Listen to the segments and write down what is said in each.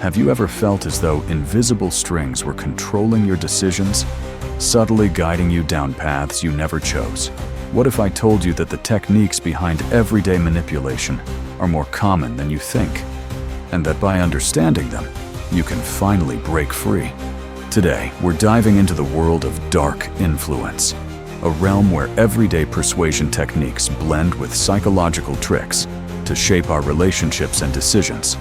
Have you ever felt as though invisible strings were controlling your decisions, subtly guiding you down paths you never chose? What if I told you that the techniques behind everyday manipulation are more common than you think, and that by understanding them, you can finally break free? Today, we're diving into the world of dark influence, a realm where everyday persuasion techniques blend with psychological tricks to shape our relationships and decisions.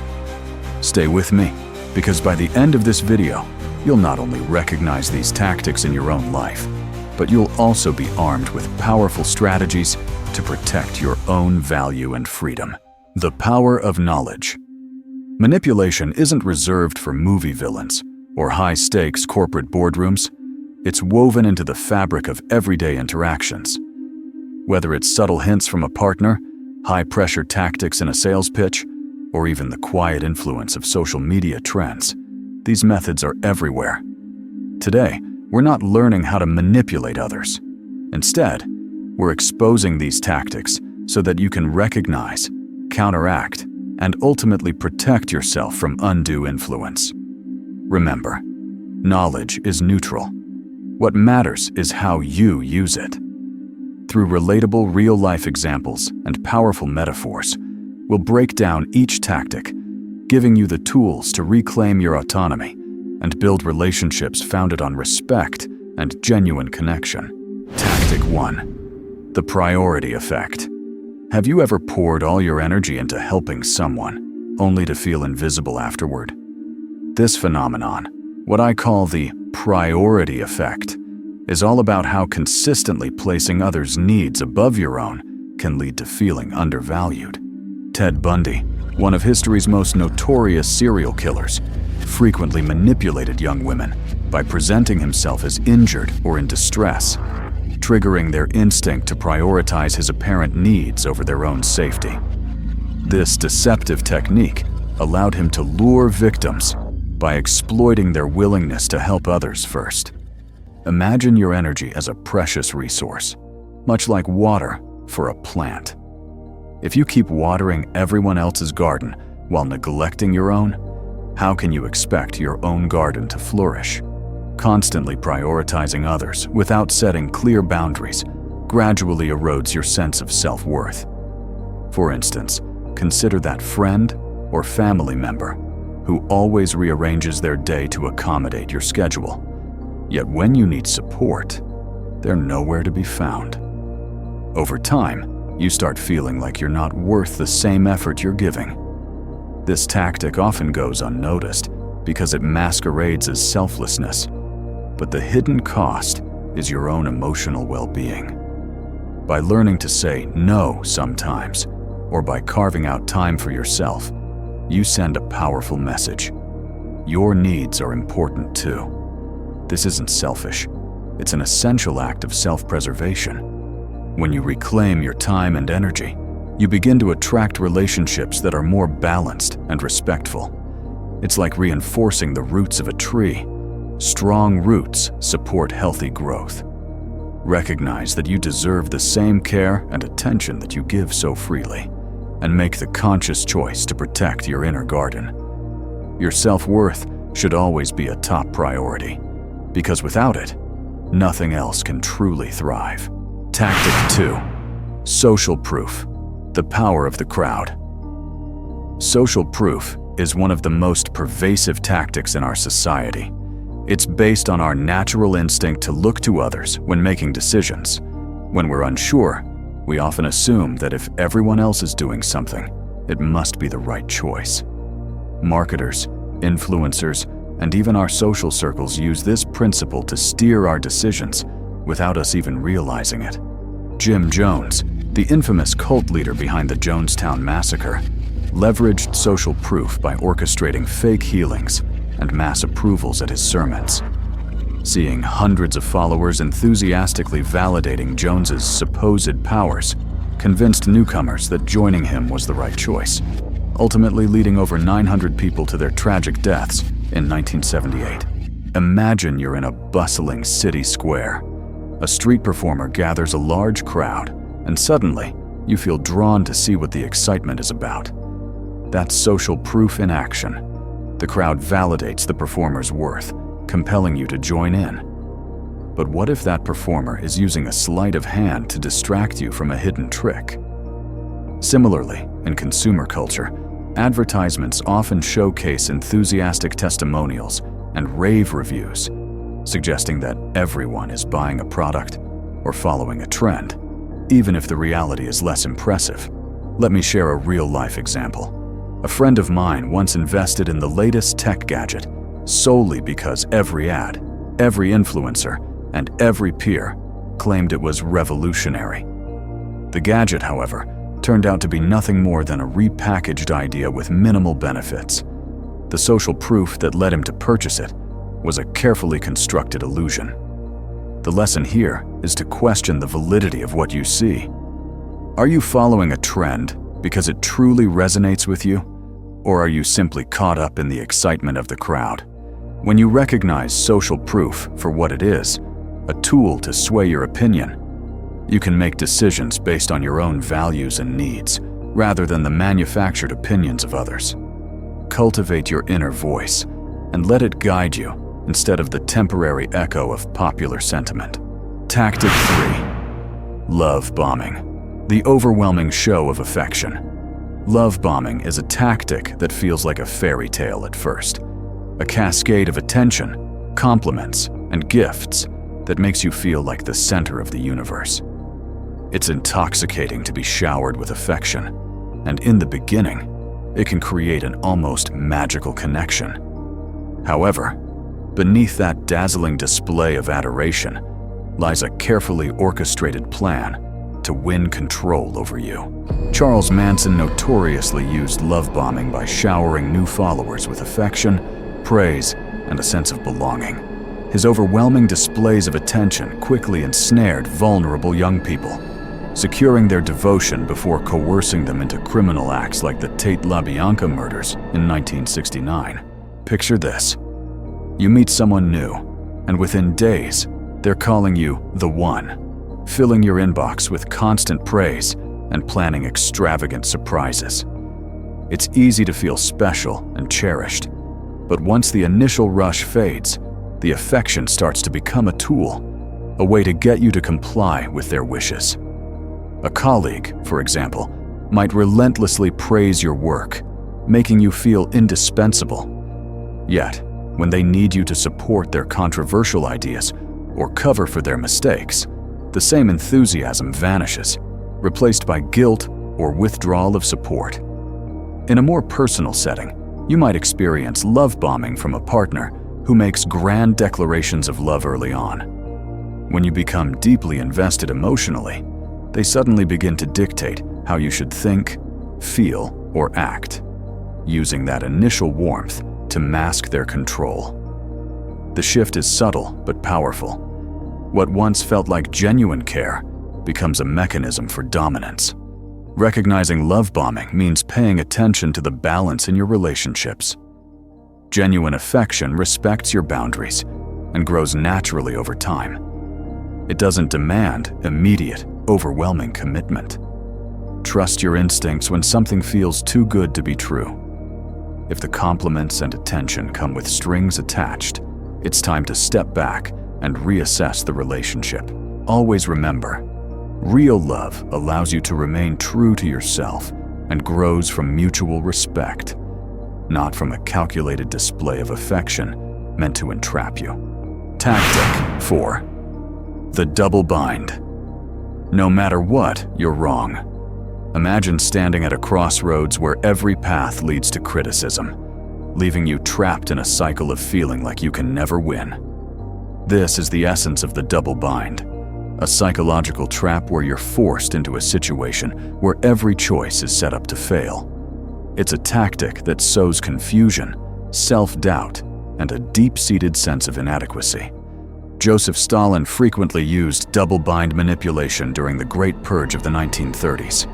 Stay with me, because by the end of this video, you'll not only recognize these tactics in your own life, but you'll also be armed with powerful strategies to protect your own value and freedom. The power of knowledge. Manipulation isn't reserved for movie villains or high-stakes corporate boardrooms. It's woven into the fabric of everyday interactions. Whether it's subtle hints from a partner, high-pressure tactics in a sales pitch, or even the quiet influence of social media trends, these methods are everywhere. Today, we're not learning how to manipulate others. Instead, we're exposing these tactics so that you can recognize, counteract, and ultimately protect yourself from undue influence. Remember, knowledge is neutral. What matters is how you use it. Through relatable real-life examples and powerful metaphors, we'll break down each tactic, giving you the tools to reclaim your autonomy and build relationships founded on respect and genuine connection. Tactic 1. The priority effect. Have you ever poured all your energy into helping someone, only to feel invisible afterward? This phenomenon, what I call the priority effect, is all about how consistently placing others' needs above your own can lead to feeling undervalued. Ted Bundy, one of history's most notorious serial killers, frequently manipulated young women by presenting himself as injured or in distress, triggering their instinct to prioritize his apparent needs over their own safety. This deceptive technique allowed him to lure victims by exploiting their willingness to help others first. Imagine your energy as a precious resource, much like water for a plant. If you keep watering everyone else's garden while neglecting your own, how can you expect your own garden to flourish? Constantly prioritizing others without setting clear boundaries gradually erodes your sense of self-worth. For instance, consider that friend or family member who always rearranges their day to accommodate your schedule. Yet when you need support, they're nowhere to be found. Over time, you start feeling like you're not worth the same effort you're giving. This tactic often goes unnoticed because it masquerades as selflessness, but the hidden cost is your own emotional well-being. By learning to say no sometimes, or by carving out time for yourself, you send a powerful message. Your needs are important too. This isn't selfish. It's an essential act of self-preservation. When you reclaim your time and energy, you begin to attract relationships that are more balanced and respectful. It's like reinforcing the roots of a tree. Strong roots support healthy growth. Recognize that you deserve the same care and attention that you give so freely, and make the conscious choice to protect your inner garden. Your self-worth should always be a top priority, because without it, nothing else can truly thrive. Tactic 2. Social proof. The power of the crowd. Social proof is one of the most pervasive tactics in our society. It's based on our natural instinct to look to others when making decisions. When we're unsure, we often assume that if everyone else is doing something, it must be the right choice. Marketers, influencers, and even our social circles use this principle to steer our decisions without us even realizing it. Jim Jones, the infamous cult leader behind the Jonestown Massacre, leveraged social proof by orchestrating fake healings and mass approvals at his sermons. Seeing hundreds of followers enthusiastically validating Jones's supposed powers convinced newcomers that joining him was the right choice, ultimately leading over 900 people to their tragic deaths in 1978. Imagine you're in a bustling city square. A street performer gathers a large crowd, and suddenly, you feel drawn to see what the excitement is about. That's social proof in action. The crowd validates the performer's worth, compelling you to join in. But what if that performer is using a sleight of hand to distract you from a hidden trick? Similarly, in consumer culture, advertisements often showcase enthusiastic testimonials and rave reviews, suggesting that everyone is buying a product or following a trend, even if the reality is less impressive. Let me share a real-life example. A friend of mine once invested in the latest tech gadget solely because every ad, every influencer, and every peer claimed it was revolutionary. The gadget, however, turned out to be nothing more than a repackaged idea with minimal benefits. The social proof that led him to purchase it was a carefully constructed illusion. The lesson here is to question the validity of what you see. Are you following a trend because it truly resonates with you, or are you simply caught up in the excitement of the crowd? When you recognize social proof for what it is, a tool to sway your opinion, you can make decisions based on your own values and needs, rather than the manufactured opinions of others. Cultivate your inner voice and let it guide you instead of the temporary echo of popular sentiment. Tactic 3. Love bombing. The overwhelming show of affection. Love bombing is a tactic that feels like a fairy tale at first. A cascade of attention, compliments, and gifts that makes you feel like the center of the universe. It's intoxicating to be showered with affection, and in the beginning, it can create an almost magical connection. However, beneath that dazzling display of adoration lies a carefully orchestrated plan to win control over you. Charles Manson notoriously used love bombing by showering new followers with affection, praise, and a sense of belonging. His overwhelming displays of attention quickly ensnared vulnerable young people, securing their devotion before coercing them into criminal acts like the Tate LaBianca murders in 1969. Picture this. You meet someone new, and within days, they're calling you the one, filling your inbox with constant praise and planning extravagant surprises. It's easy to feel special and cherished, but once the initial rush fades, the affection starts to become a tool, a way to get you to comply with their wishes. A colleague, for example, might relentlessly praise your work, making you feel indispensable. Yet, when they need you to support their controversial ideas or cover for their mistakes, the same enthusiasm vanishes, replaced by guilt or withdrawal of support. In a more personal setting, you might experience love bombing from a partner who makes grand declarations of love early on. When you become deeply invested emotionally, they suddenly begin to dictate how you should think, feel, or act, using that initial warmth to mask their control. The shift is subtle but powerful. What once felt like genuine care becomes a mechanism for dominance. Recognizing love bombing means paying attention to the balance in your relationships. Genuine affection respects your boundaries and grows naturally over time. It doesn't demand immediate, overwhelming commitment. Trust your instincts when something feels too good to be true. If the compliments and attention come with strings attached, it's time to step back and reassess the relationship. Always remember, real love allows you to remain true to yourself and grows from mutual respect, not from a calculated display of affection meant to entrap you. Tactic 4. The double bind. No matter what, you're wrong. Imagine standing at a crossroads where every path leads to criticism, leaving you trapped in a cycle of feeling like you can never win. This is the essence of the double bind, a psychological trap where you're forced into a situation where every choice is set up to fail. It's a tactic that sows confusion, self-doubt, and a deep-seated sense of inadequacy. Joseph Stalin frequently used double-bind manipulation during the Great Purge of the 1930s.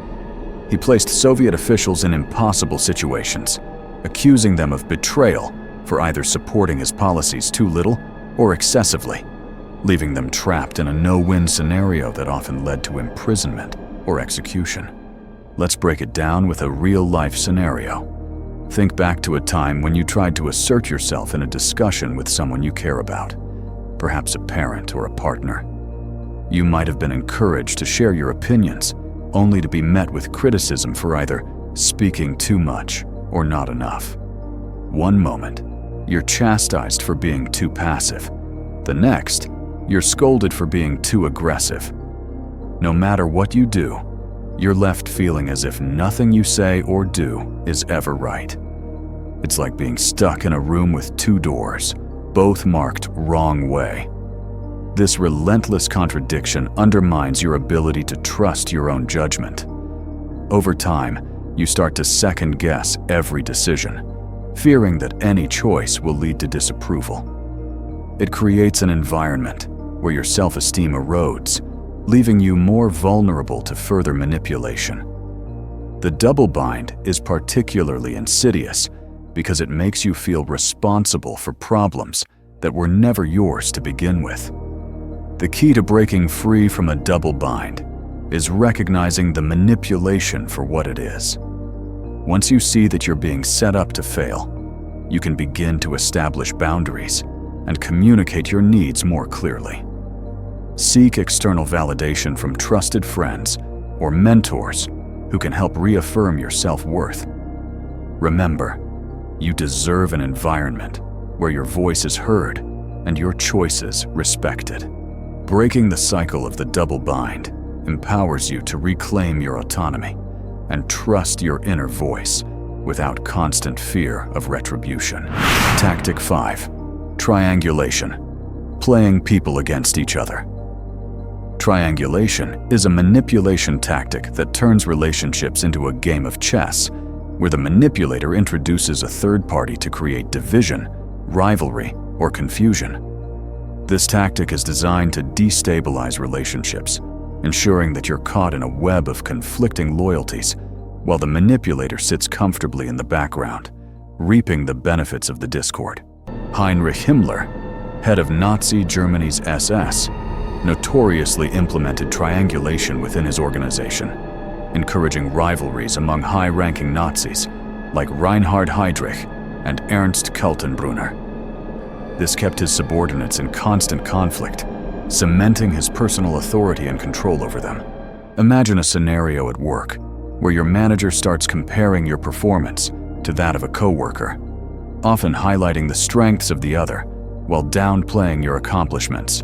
He placed Soviet officials in impossible situations, accusing them of betrayal for either supporting his policies too little or excessively, leaving them trapped in a no-win scenario that often led to imprisonment or execution. Let's break it down with a real-life scenario. Think back to a time when you tried to assert yourself in a discussion with someone you care about, perhaps a parent or a partner. You might have been encouraged to share your opinions, only to be met with criticism for either speaking too much or not enough. One moment, you're chastised for being too passive. The next, you're scolded for being too aggressive. No matter what you do, you're left feeling as if nothing you say or do is ever right. It's like being stuck in a room with two doors, both marked wrong way. This relentless contradiction undermines your ability to trust your own judgment. Over time, you start to second-guess every decision, fearing that any choice will lead to disapproval. It creates an environment where your self-esteem erodes, leaving you more vulnerable to further manipulation. The double bind is particularly insidious because it makes you feel responsible for problems that were never yours to begin with. The key to breaking free from a double bind is recognizing the manipulation for what it is. Once you see that you're being set up to fail, you can begin to establish boundaries and communicate your needs more clearly. Seek external validation from trusted friends or mentors who can help reaffirm your self-worth. Remember, you deserve an environment where your voice is heard and your choices respected. Breaking the cycle of the double bind empowers you to reclaim your autonomy and trust your inner voice without constant fear of retribution. Tactic 5. Triangulation. Playing people against each other. Triangulation is a manipulation tactic that turns relationships into a game of chess, where the manipulator introduces a third party to create division, rivalry, or confusion. This tactic is designed to destabilize relationships, ensuring that you're caught in a web of conflicting loyalties, while the manipulator sits comfortably in the background, reaping the benefits of the discord. Heinrich Himmler, head of Nazi Germany's SS, notoriously implemented triangulation within his organization, encouraging rivalries among high-ranking Nazis like Reinhard Heydrich and Ernst Kaltenbrunner. This kept his subordinates in constant conflict, cementing his personal authority and control over them. Imagine a scenario at work where your manager starts comparing your performance to that of a coworker, often highlighting the strengths of the other while downplaying your accomplishments.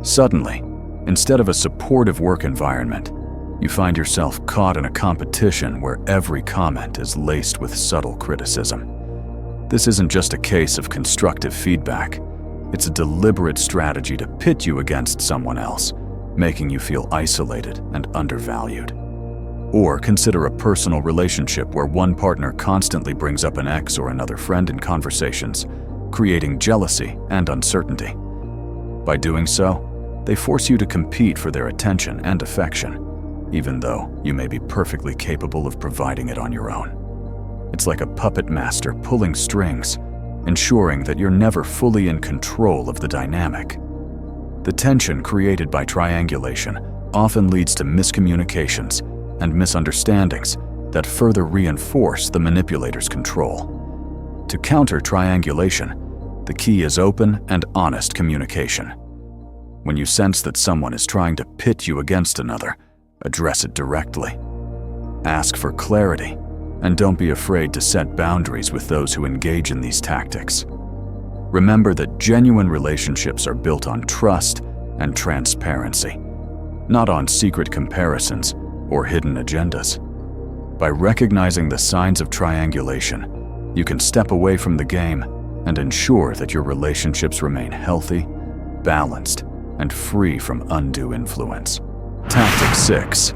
Suddenly, instead of a supportive work environment, you find yourself caught in a competition where every comment is laced with subtle criticism. This isn't just a case of constructive feedback. It's a deliberate strategy to pit you against someone else, making you feel isolated and undervalued. Or consider a personal relationship where one partner constantly brings up an ex or another friend in conversations, creating jealousy and uncertainty. By doing so, they force you to compete for their attention and affection, even though you may be perfectly capable of providing it on your own. It's like a puppet master pulling strings, ensuring that you're never fully in control of the dynamic. The tension created by triangulation often leads to miscommunications and misunderstandings that further reinforce the manipulator's control. To counter triangulation, the key is open and honest communication. When you sense that someone is trying to pit you against another, address it directly. Ask for clarity, and don't be afraid to set boundaries with those who engage in these tactics. Remember that genuine relationships are built on trust and transparency, not on secret comparisons or hidden agendas. By recognizing the signs of triangulation, you can step away from the game and ensure that your relationships remain healthy, balanced, and free from undue influence. Tactic 6.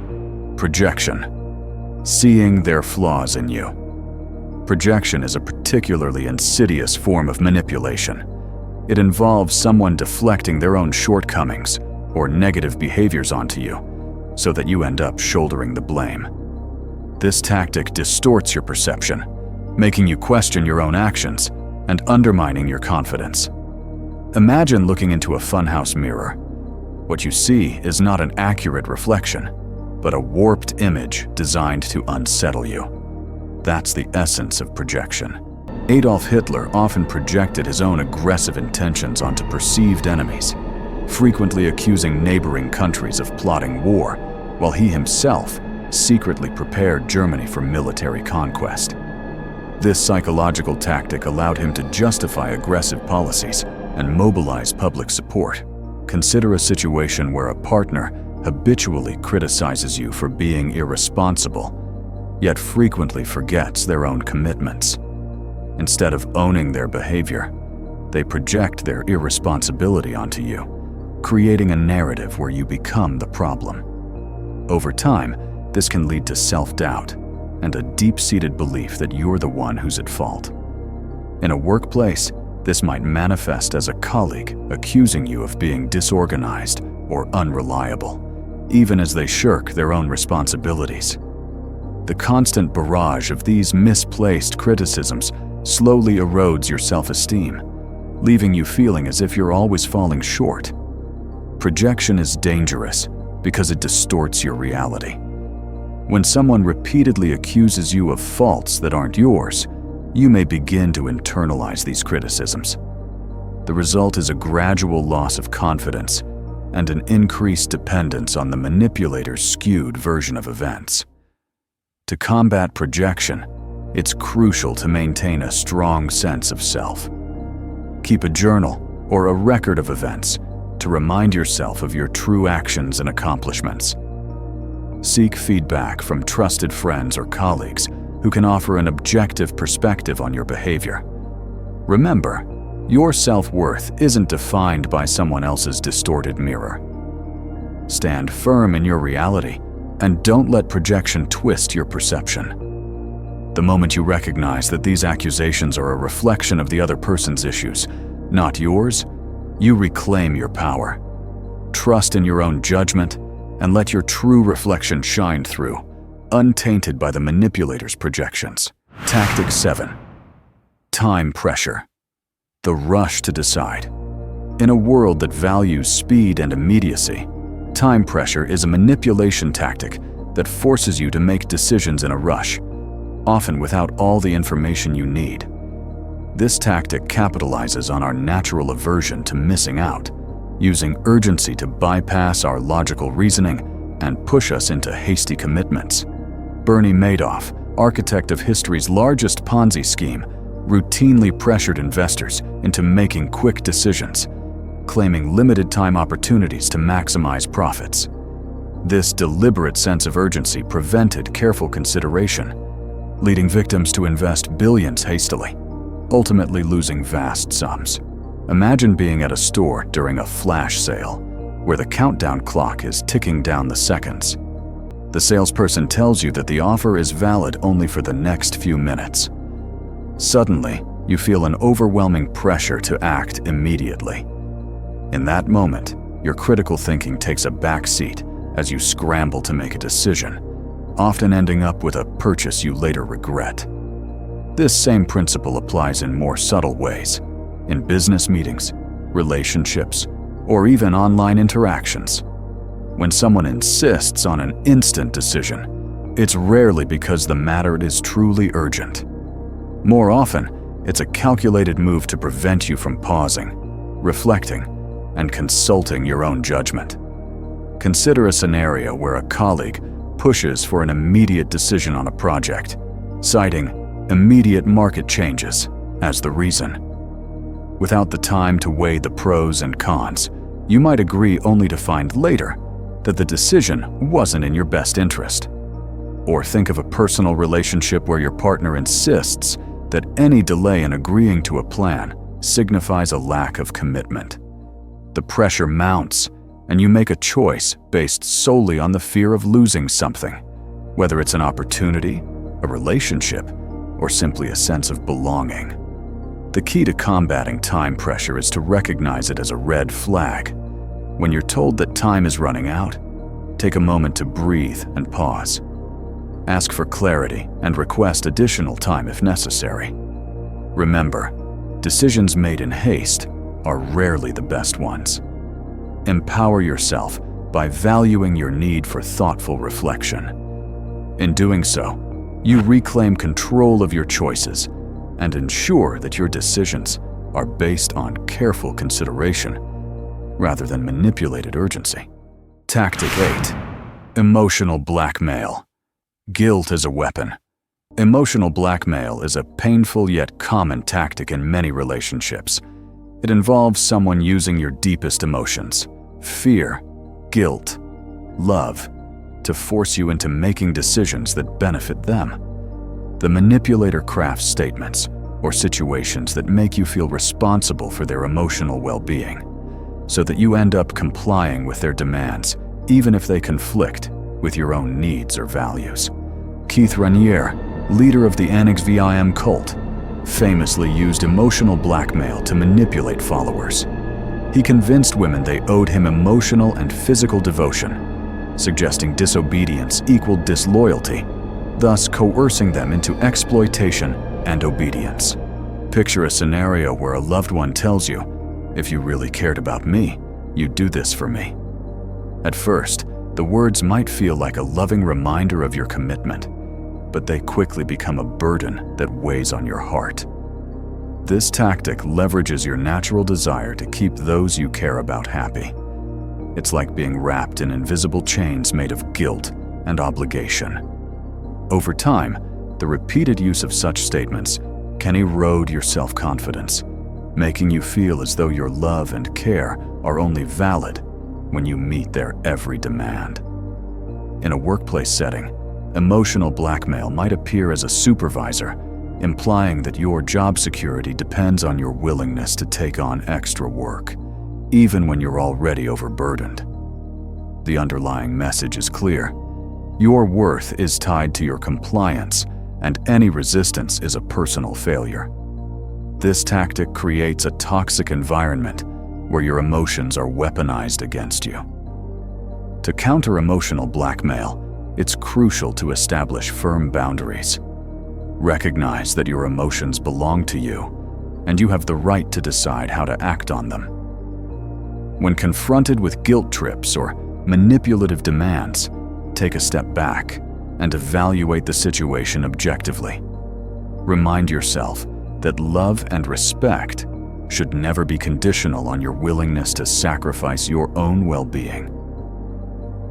Projection. Seeing their flaws in you. Projection is a particularly insidious form of manipulation. It involves someone deflecting their own shortcomings or negative behaviors onto you, so that you end up shouldering the blame. This tactic distorts your perception, making you question your own actions and undermining your confidence. Imagine looking into a funhouse mirror. What you see is not an accurate reflection, but a warped image designed to unsettle you. That's the essence of projection. Adolf Hitler often projected his own aggressive intentions onto perceived enemies, frequently accusing neighboring countries of plotting war, while he himself secretly prepared Germany for military conquest. This psychological tactic allowed him to justify aggressive policies and mobilize public support. Consider a situation where a partner habitually criticizes you for being irresponsible, yet frequently forgets their own commitments. Instead of owning their behavior, they project their irresponsibility onto you, creating a narrative where you become the problem. Over time, this can lead to self-doubt and a deep-seated belief that you're the one who's at fault. In a workplace, this might manifest as a colleague accusing you of being disorganized or unreliable, even as they shirk their own responsibilities. The constant barrage of these misplaced criticisms slowly erodes your self-esteem, leaving you feeling as if you're always falling short. Projection is dangerous because it distorts your reality. When someone repeatedly accuses you of faults that aren't yours, you may begin to internalize these criticisms. The result is a gradual loss of confidence and an increased dependence on the manipulator's skewed version of events. To combat projection, it's crucial to maintain a strong sense of self. Keep a journal or a record of events to remind yourself of your true actions and accomplishments. Seek feedback from trusted friends or colleagues who can offer an objective perspective on your behavior. Remember, your self-worth isn't defined by someone else's distorted mirror. Stand firm in your reality and don't let projection twist your perception. The moment you recognize that these accusations are a reflection of the other person's issues, not yours, you reclaim your power. Trust in your own judgment and let your true reflection shine through, untainted by the manipulator's projections. Tactic 7. Time pressure. The rush to decide. In a world that values speed and immediacy, time pressure is a manipulation tactic that forces you to make decisions in a rush, often without all the information you need. This tactic capitalizes on our natural aversion to missing out, using urgency to bypass our logical reasoning and push us into hasty commitments. Bernie Madoff, architect of history's largest Ponzi scheme, routinely pressured investors into making quick decisions, claiming limited-time opportunities to maximize profits. This deliberate sense of urgency prevented careful consideration, leading victims to invest billions hastily, ultimately losing vast sums. Imagine being at a store during a flash sale, where the countdown clock is ticking down the seconds. The salesperson tells you that the offer is valid only for the next few minutes. Suddenly, you feel an overwhelming pressure to act immediately. In that moment, your critical thinking takes a back seat as you scramble to make a decision, often ending up with a purchase you later regret. This same principle applies in more subtle ways, in business meetings, relationships, or even online interactions. When someone insists on an instant decision, it's rarely because the matter is truly urgent. More often, it's a calculated move to prevent you from pausing, reflecting, and consulting your own judgment. Consider a scenario where a colleague pushes for an immediate decision on a project, citing immediate market changes as the reason. Without the time to weigh the pros and cons, you might agree only to find later that the decision wasn't in your best interest. Or think of a personal relationship where your partner insists that any delay in agreeing to a plan signifies a lack of commitment. The pressure mounts, and you make a choice based solely on the fear of losing something, whether it's an opportunity, a relationship, or simply a sense of belonging. The key to combating time pressure is to recognize it as a red flag. When you're told that time is running out, take a moment to breathe and pause. Ask for clarity and request additional time if necessary. Remember, decisions made in haste are rarely the best ones. Empower yourself by valuing your need for thoughtful reflection. In doing so, You reclaim control of your choices and ensure that your decisions are based on careful consideration rather than manipulated urgency. Tactic 8. Emotional blackmail. Guilt as a weapon. Emotional blackmail is a painful yet common tactic in many relationships. It involves someone using your deepest emotions, fear, guilt, love, to force you into making decisions that benefit them. The manipulator crafts statements or situations that make you feel responsible for their emotional well-being, so that you end up complying with their demands, even if they conflict with your own needs or values. Keith Raniere, leader of the Annex VIM cult, famously used emotional blackmail to manipulate followers. He convinced women they owed him emotional and physical devotion, suggesting disobedience equaled disloyalty, thus coercing them into exploitation and obedience. Picture a scenario where a loved one tells you, "If you really cared about me, you'd do this for me." At first, the words might feel like a loving reminder of your commitment, but they quickly become a burden that weighs on your heart. This tactic leverages your natural desire to keep those you care about happy. It's like being wrapped in invisible chains made of guilt and obligation. Over time, the repeated use of such statements can erode your self-confidence, making you feel as though your love and care are only valid when you meet their every demand. In a workplace setting, emotional blackmail might appear as a supervisor, implying that your job security depends on your willingness to take on extra work, even when you're already overburdened. The underlying message is clear. Your worth is tied to your compliance, and any resistance is a personal failure. This tactic creates a toxic environment where your emotions are weaponized against you. To counter emotional blackmail, it's crucial to establish firm boundaries. Recognize that your emotions belong to you, and you have the right to decide how to act on them. When confronted with guilt trips or manipulative demands, take a step back and evaluate the situation objectively. Remind yourself that love and respect should never be conditional on your willingness to sacrifice your own well-being.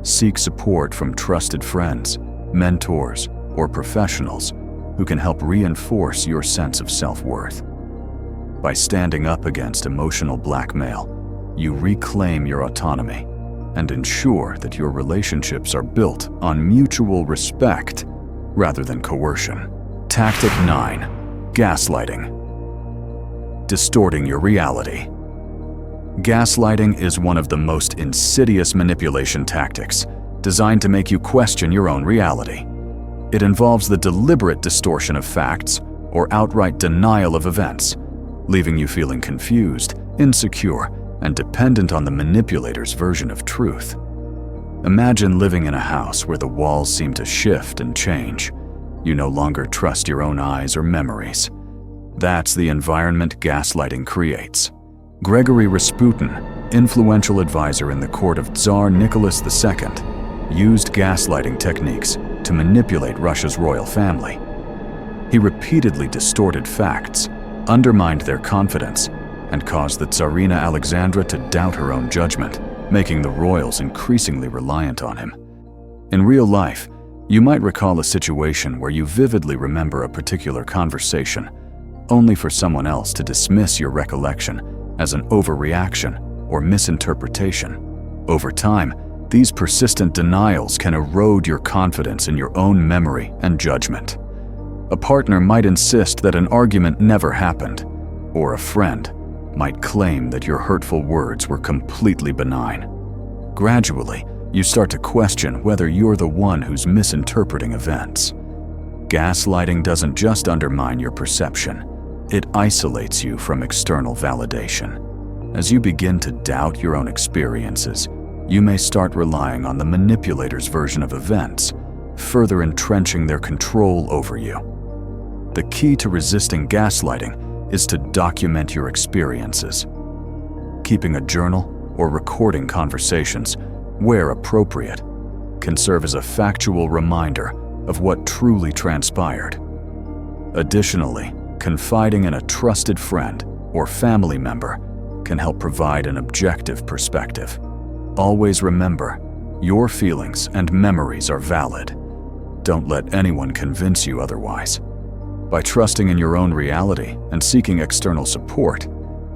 Seek support from trusted friends, mentors, or professionals who can help reinforce your sense of self-worth. By standing up against emotional blackmail, you reclaim your autonomy and ensure that your relationships are built on mutual respect rather than coercion. Tactic 9. Gaslighting. Distorting your reality. Gaslighting is one of the most insidious manipulation tactics, designed to make you question your own reality. It involves the deliberate distortion of facts or outright denial of events, leaving you feeling confused, insecure, and dependent on the manipulator's version of truth. Imagine living in a house where the walls seem to shift and change. You no longer trust your own eyes or memories. That's the environment gaslighting creates. Gregory Rasputin, influential advisor in the court of Tsar Nicholas II, used gaslighting techniques to manipulate Russia's royal family. He repeatedly distorted facts, undermined their confidence, and caused the Tsarina Alexandra to doubt her own judgment, making the royals increasingly reliant on him. In real life, you might recall a situation where you vividly remember a particular conversation, only for someone else to dismiss your recollection as an overreaction or misinterpretation. Over time, these persistent denials can erode your confidence in your own memory and judgment. A partner might insist that an argument never happened, or a friend might claim that your hurtful words were completely benign. Gradually, you start to question whether you're the one who's misinterpreting events. Gaslighting doesn't just undermine your perception, it isolates you from external validation. As you begin to doubt your own experiences, you may start relying on the manipulator's version of events, further entrenching their control over you. The key to resisting gaslighting is to document your experiences. Keeping a journal or recording conversations, where appropriate, can serve as a factual reminder of what truly transpired. Additionally, confiding in a trusted friend or family member can help provide an objective perspective. Always remember, your feelings and memories are valid. Don't let anyone convince you otherwise. By trusting in your own reality and seeking external support,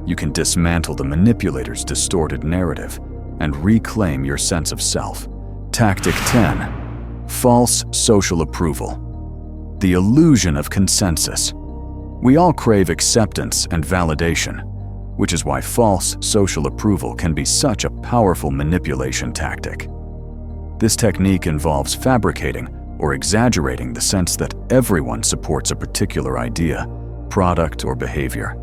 you can dismantle the manipulator's distorted narrative and reclaim your sense of self. Tactic 10. False social approval. The illusion of consensus. We all crave acceptance and validation, which is why false social approval can be such a powerful manipulation tactic. This technique involves fabricating or exaggerating the sense that everyone supports a particular idea, product, or behavior,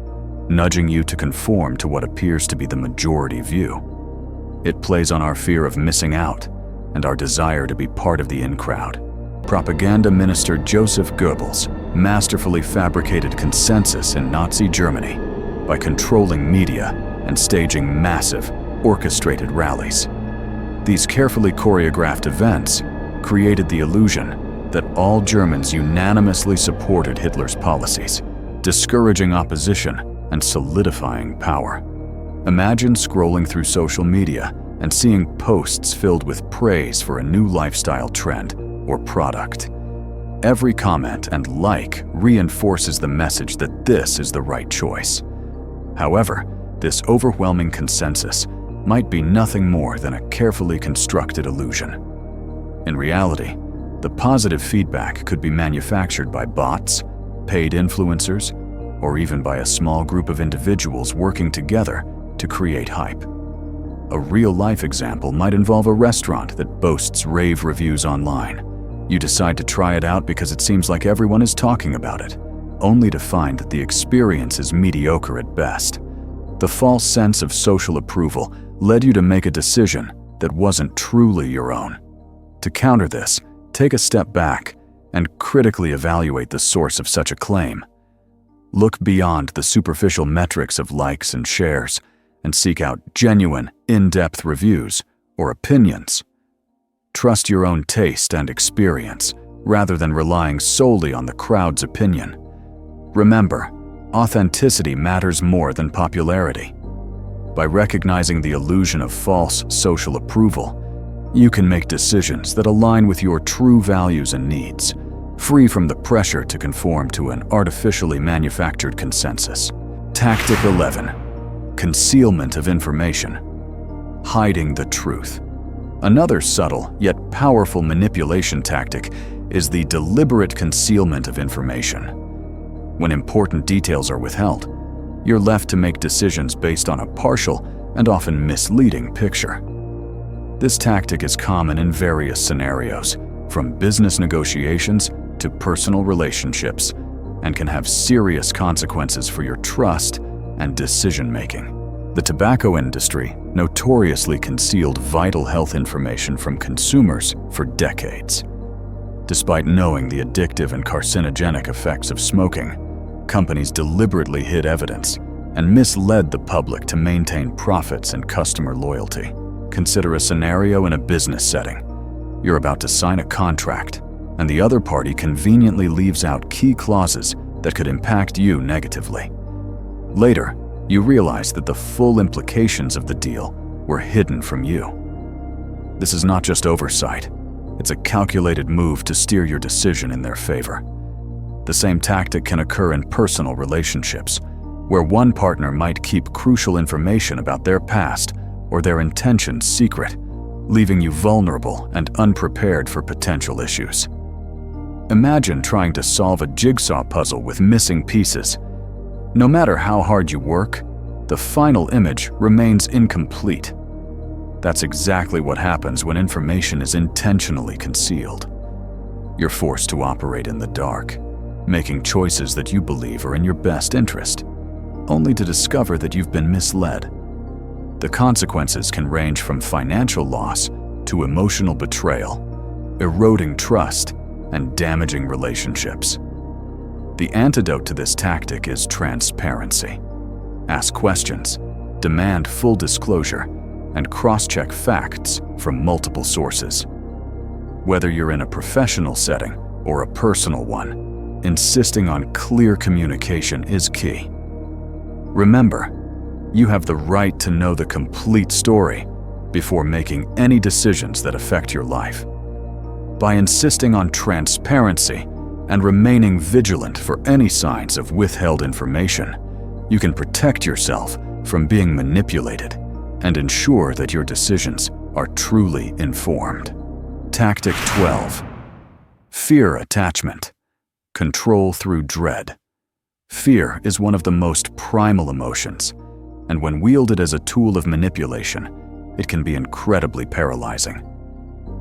nudging you to conform to what appears to be the majority view. It plays on our fear of missing out and our desire to be part of the in-crowd. Propaganda minister Joseph Goebbels masterfully fabricated consensus in Nazi Germany by controlling media and staging massive, orchestrated rallies. These carefully choreographed events created the illusion that all Germans unanimously supported Hitler's policies, discouraging opposition and solidifying power. Imagine scrolling through social media and seeing posts filled with praise for a new lifestyle trend or product. Every comment and like reinforces the message that this is the right choice. However, this overwhelming consensus might be nothing more than a carefully constructed illusion. In reality, the positive feedback could be manufactured by bots, paid influencers, or even by a small group of individuals working together to create hype. A real-life example might involve a restaurant that boasts rave reviews online. You decide to try it out because it seems like everyone is talking about it, only to find that the experience is mediocre at best. The false sense of social approval led you to make a decision that wasn't truly your own. To counter this, take a step back and critically evaluate the source of such a claim. Look beyond the superficial metrics of likes and shares and seek out genuine, in-depth reviews or opinions. Trust your own taste and experience rather than relying solely on the crowd's opinion. Remember, authenticity matters more than popularity. By recognizing the illusion of false social approval, you can make decisions that align with your true values and needs, free from the pressure to conform to an artificially manufactured consensus. Tactic 11. Concealment of information. Hiding the truth. Another subtle yet powerful manipulation tactic is the deliberate concealment of information. When important details are withheld, you're left to make decisions based on a partial and often misleading picture. This tactic is common in various scenarios, from business negotiations to personal relationships, and can have serious consequences for your trust and decision-making. The tobacco industry notoriously concealed vital health information from consumers for decades. Despite knowing the addictive and carcinogenic effects of smoking, companies deliberately hid evidence and misled the public to maintain profits and customer loyalty. Consider a scenario in a business setting. You're about to sign a contract, and the other party conveniently leaves out key clauses that could impact you negatively. Later, you realize that the full implications of the deal were hidden from you. This is not just oversight. It's a calculated move to steer your decision in their favor. The same tactic can occur in personal relationships, where one partner might keep crucial information about their past or their intentions secret, leaving you vulnerable and unprepared for potential issues. Imagine trying to solve a jigsaw puzzle with missing pieces. No matter how hard you work, the final image remains incomplete. That's exactly what happens when information is intentionally concealed. You're forced to operate in the dark, making choices that you believe are in your best interest, only to discover that you've been misled. The consequences can range from financial loss to emotional betrayal, eroding trust, and damaging relationships. The antidote to this tactic is transparency. Ask questions, demand full disclosure, and cross-check facts from multiple sources. Whether you're in a professional setting or a personal one, insisting on clear communication is key. Remember, you have the right to know the complete story before making any decisions that affect your life. By insisting on transparency and remaining vigilant for any signs of withheld information, you can protect yourself from being manipulated and ensure that your decisions are truly informed. Tactic 12. Fear attachment. Control through dread. Fear is one of the most primal emotions, and when wielded as a tool of manipulation, it can be incredibly paralyzing.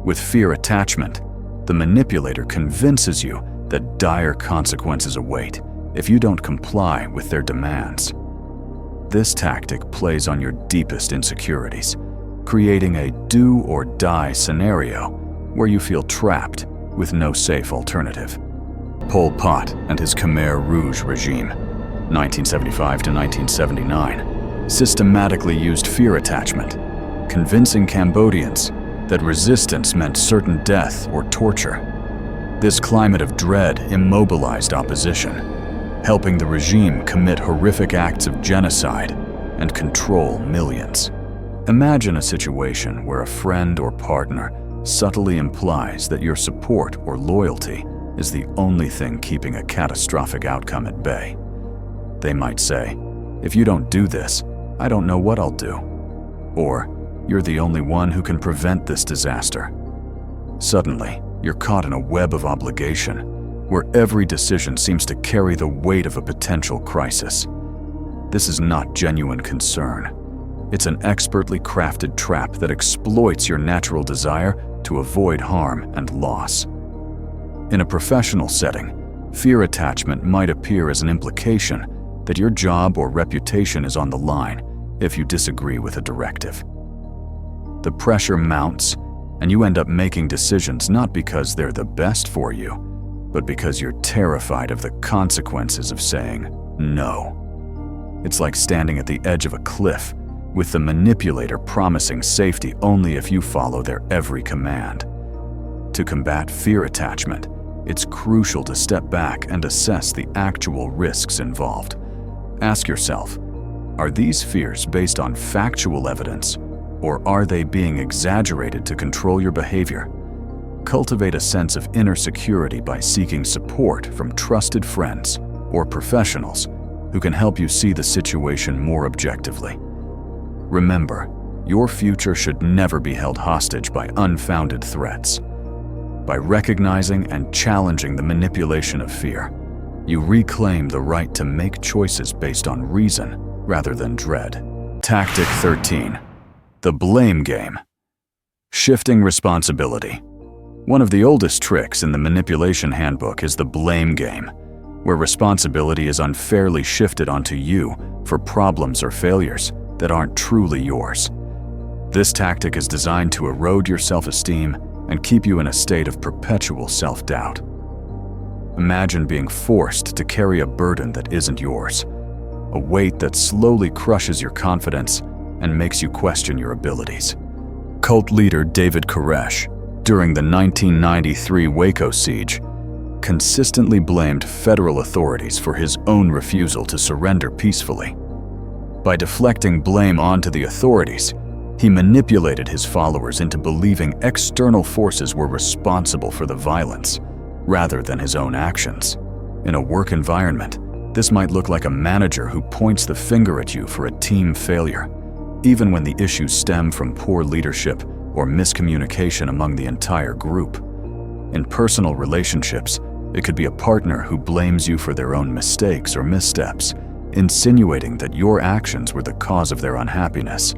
With fear attachment, the manipulator convinces you that dire consequences await if you don't comply with their demands. This tactic plays on your deepest insecurities, creating a do-or-die scenario where you feel trapped with no safe alternative. Pol Pot and his Khmer Rouge regime, 1975 to 1979, systematically used fear attachment, convincing Cambodians that resistance meant certain death or torture. This climate of dread immobilized opposition, helping the regime commit horrific acts of genocide and control millions. Imagine a situation where a friend or partner subtly implies that your support or loyalty is the only thing keeping a catastrophic outcome at bay. They might say, "If you don't do this, I don't know what I'll do." Or, "You're the only one who can prevent this disaster." Suddenly, you're caught in a web of obligation, where every decision seems to carry the weight of a potential crisis. This is not genuine concern. It's an expertly crafted trap that exploits your natural desire to avoid harm and loss. In a professional setting, fear attachment might appear as an implication that your job or reputation is on the line if you disagree with a directive. The pressure mounts, and you end up making decisions not because they're the best for you, but because you're terrified of the consequences of saying no. It's like standing at the edge of a cliff, with the manipulator promising safety only if you follow their every command. To combat fear attachment, it's crucial to step back and assess the actual risks involved. Ask yourself, are these fears based on factual evidence, or are they being exaggerated to control your behavior? Cultivate a sense of inner security by seeking support from trusted friends or professionals who can help you see the situation more objectively. Remember, your future should never be held hostage by unfounded threats. By recognizing and challenging the manipulation of fear, you reclaim the right to make choices based on reason rather than dread. Tactic 13. The blame game. Shifting responsibility. One of the oldest tricks in the manipulation handbook is the blame game, where responsibility is unfairly shifted onto you for problems or failures that aren't truly yours. This tactic is designed to erode your self-esteem and keep you in a state of perpetual self-doubt. Imagine being forced to carry a burden that isn't yours, a weight that slowly crushes your confidence and makes you question your abilities. Cult leader David Koresh, during the 1993 Waco siege, consistently blamed federal authorities for his own refusal to surrender peacefully. By deflecting blame onto the authorities, he manipulated his followers into believing external forces were responsible for the violence, rather than his own actions. In a work environment, this might look like a manager who points the finger at you for a team failure, even when the issues stem from poor leadership or miscommunication among the entire group. In personal relationships, it could be a partner who blames you for their own mistakes or missteps, insinuating that your actions were the cause of their unhappiness.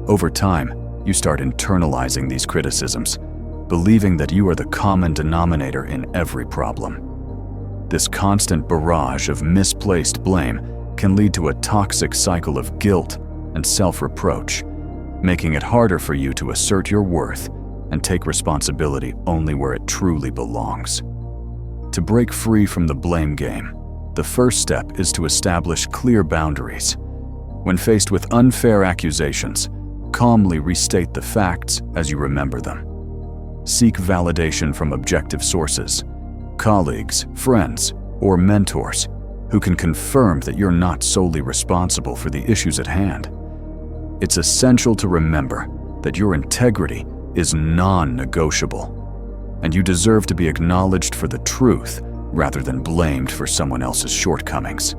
Over time, you start internalizing these criticisms, believing that you are the common denominator in every problem. This constant barrage of misplaced blame can lead to a toxic cycle of guilt and self-reproach, making it harder for you to assert your worth and take responsibility only where it truly belongs. To break free from the blame game, the first step is to establish clear boundaries. When faced with unfair accusations, calmly restate the facts as you remember them. Seek validation from objective sources. colleagues, friends, or mentors who can confirm that you're not solely responsible for the issues at hand. It's essential to remember that your integrity is non-negotiable, and you deserve to be acknowledged for the truth rather than blamed for someone else's shortcomings.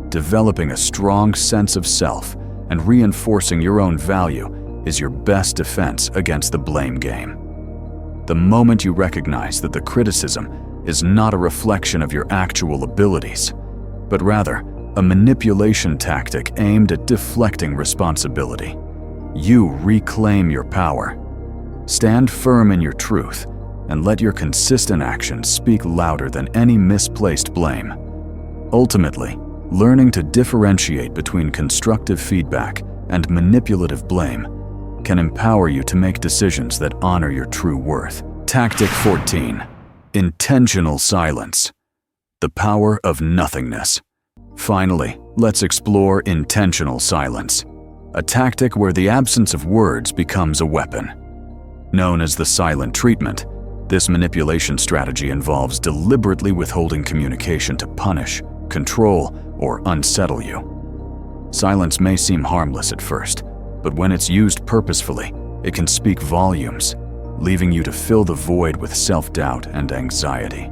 Developing a strong sense of self and reinforcing your own value is your best defense against the blame game. The moment you recognize that the criticism is not a reflection of your actual abilities, but rather a manipulation tactic aimed at deflecting responsibility, you reclaim your power. Stand firm in your truth and let your consistent actions speak louder than any misplaced blame. Ultimately, learning to differentiate between constructive feedback and manipulative blame can empower you to make decisions that honor your true worth. Tactic 14. Intentional silence. The power of nothingness. Finally, let's explore intentional silence, a tactic where the absence of words becomes a weapon. Known as the silent treatment, this manipulation strategy involves deliberately withholding communication to punish, control, or unsettle you. Silence may seem harmless at first, but when it's used purposefully, it can speak volumes, leaving you to fill the void with self-doubt and anxiety.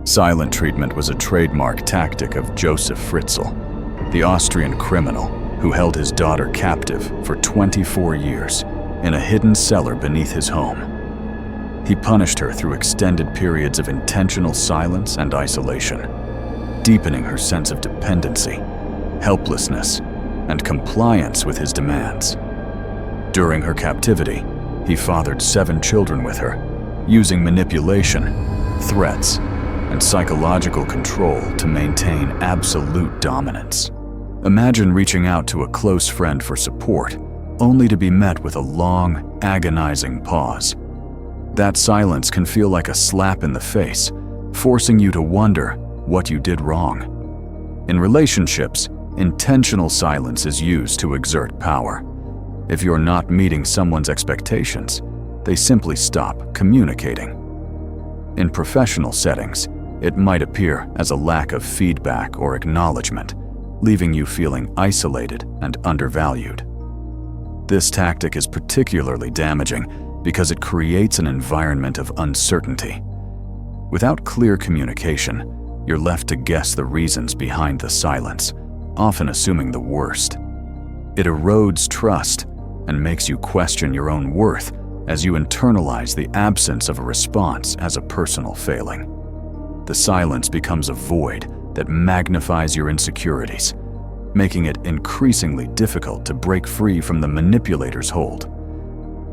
Silent treatment was a trademark tactic of Joseph Fritzl, the Austrian criminal who held his daughter captive for 24 years in a hidden cellar beneath his home. He punished her through extended periods of intentional silence and isolation, deepening her sense of dependency, helplessness, and compliance with his demands. During her captivity, he fathered 7 children with her, using manipulation, threats, and psychological control to maintain absolute dominance. Imagine reaching out to a close friend for support, only to be met with a long, agonizing pause. That silence can feel like a slap in the face, forcing you to wonder what you did wrong. In relationships, intentional silence is used to exert power. If you're not meeting someone's expectations, they simply stop communicating. In professional settings, it might appear as a lack of feedback or acknowledgement, leaving you feeling isolated and undervalued. This tactic is particularly damaging because it creates an environment of uncertainty. Without clear communication, you're left to guess the reasons behind the silence, often assuming the worst. It erodes trust and makes you question your own worth as you internalize the absence of a response as a personal failing. The silence becomes a void that magnifies your insecurities, making it increasingly difficult to break free from the manipulator's hold.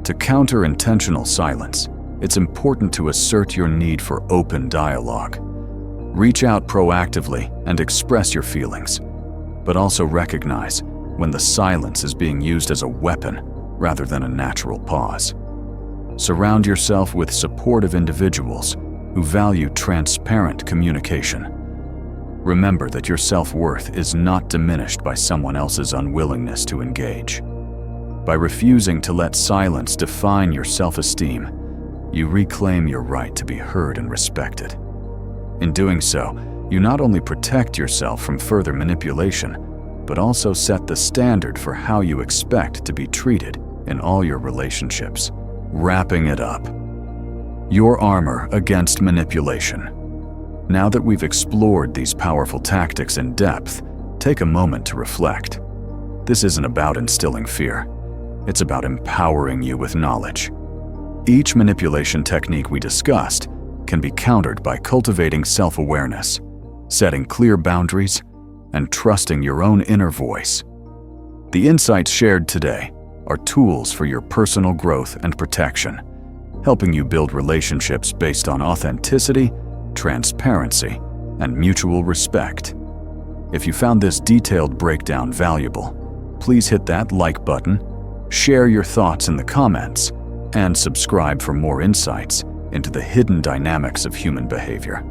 To counter intentional silence, it's important to assert your need for open dialogue. Reach out proactively and express your feelings, but also recognize when the silence is being used as a weapon rather than a natural pause. Surround yourself with supportive individuals who value transparent communication. Remember that your self-worth is not diminished by someone else's unwillingness to engage. By refusing to let silence define your self-esteem, you reclaim your right to be heard and respected. In doing so, you not only protect yourself from further manipulation, but also set the standard for how you expect to be treated in all your relationships. Wrapping it up. Your armor against manipulation. Now that we've explored these powerful tactics in depth, take a moment to reflect. This isn't about instilling fear. It's about empowering you with knowledge. Each manipulation technique we discussed can be countered by cultivating self-awareness, setting clear boundaries, and trusting your own inner voice. The insights shared today are tools for your personal growth and protection, helping you build relationships based on authenticity, transparency, and mutual respect. If you found this detailed breakdown valuable, please hit that like button, share your thoughts in the comments, and subscribe for more insights into the hidden dynamics of human behavior.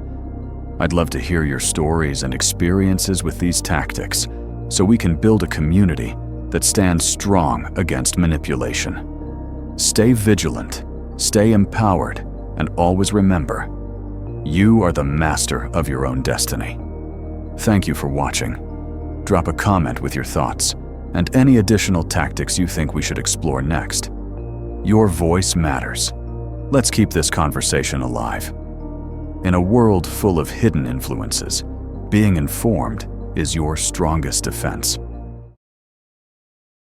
I'd love to hear your stories and experiences with these tactics so we can build a community that stands strong against manipulation. Stay vigilant, stay empowered, and always remember, You are the master of your own destiny. Thank you for watching. Drop a comment with your thoughts and any additional tactics you think we should explore next. Your voice matters. Let's keep this conversation alive. In a world full of hidden influences, being informed is your strongest defense.